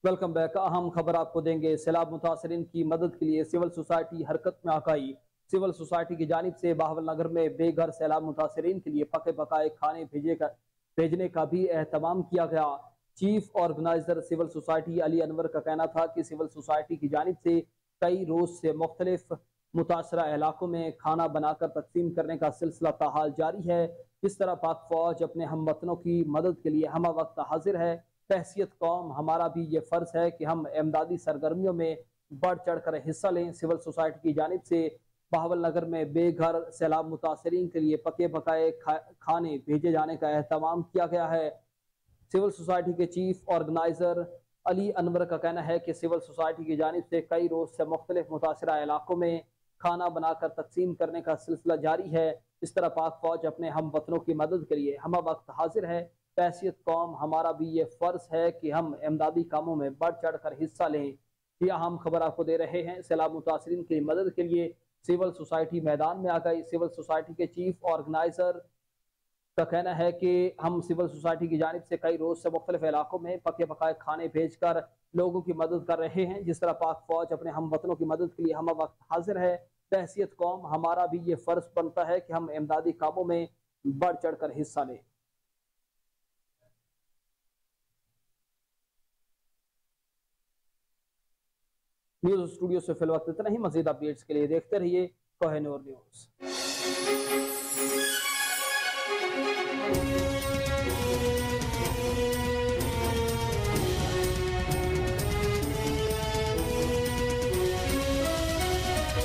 Welcome back. अहम खबर आपको देंगे। सैलाब मुतासरीन की मदद के लिए सिविल सोसाइटी हरकत में आ गई। सिविल सोसाइटी की जानिब से बहावल नगर में बेघर सैलाब मुतासरीन के लिए पके पकाए खाने भेजने का भी एहतमाम किया गया। Chief organiser civil society Ali Anwar का कहना था कि सिविल सोसाइटी की जानिब से कई रोज से मुख्तलिफ मुतासरा इलाकों में खाना बनाकर तकसीम करने का सिलसिला ताहाल जारी है। जिस तरह पाक फौज अपने हम वतनों की मदद के लिए हम वक्त हाजिर है, बहसियत कौम हमारा भी ये फर्ज है कि हम इमदादी सरगर्मियों में बढ़ चढ़ कर हिस्सा लें। सिविल सोसाइटी की जानिब से बहावल नगर में बेघर सैलाब मुतासरीन के लिए पके पकाए खाने भेजे जाने का एहतमाम किया गया है। सिविल सोसाइटी के चीफ ऑर्गेनाइजर अली अनवर का कहना है कि सिविल सोसाइटी की जानिब से कई रोज से मुख्तलिफ मुतासरा इलाकों में खाना बनाकर तकसीम करने का सिलसिला जारी है। इस तरह पाक फौज अपने हम वतनों की मदद के लिए हम वक्त हाजिर है, बहसियत कौम हमारा भी ये फर्ज है कि हम इमदादी कामों में बढ़ चढ़ कर हिस्सा लें। ये अहम खबर आपको दे रहे हैं। सैलाब मुतासरीन की मदद के लिए सिविल सोसाइटी मैदान में आ गई। सिविल सोसाइटी के चीफ ऑर्गेनाइजर का कहना है कि हम सिविल सोसाइटी की जानिब से कई रोज से मुख्तलिफ इलाकों में पके पकाए खाने भेज कर लोगों की मदद कर रहे हैं। जिस तरह पाक फौज अपने हम वतनों की मदद के लिए हम वक्त हाजिर है, बहसियत कौम हमारा भी ये फर्ज बनता है कि हम इमदादी कामों में बढ़ चढ़ कर हिस्सा लें। न्यूज स्टूडियो से फिल वक्त इतना ही। मजीद अपडेट्स के लिए देखते रहिए कोहिनूर न्यूज।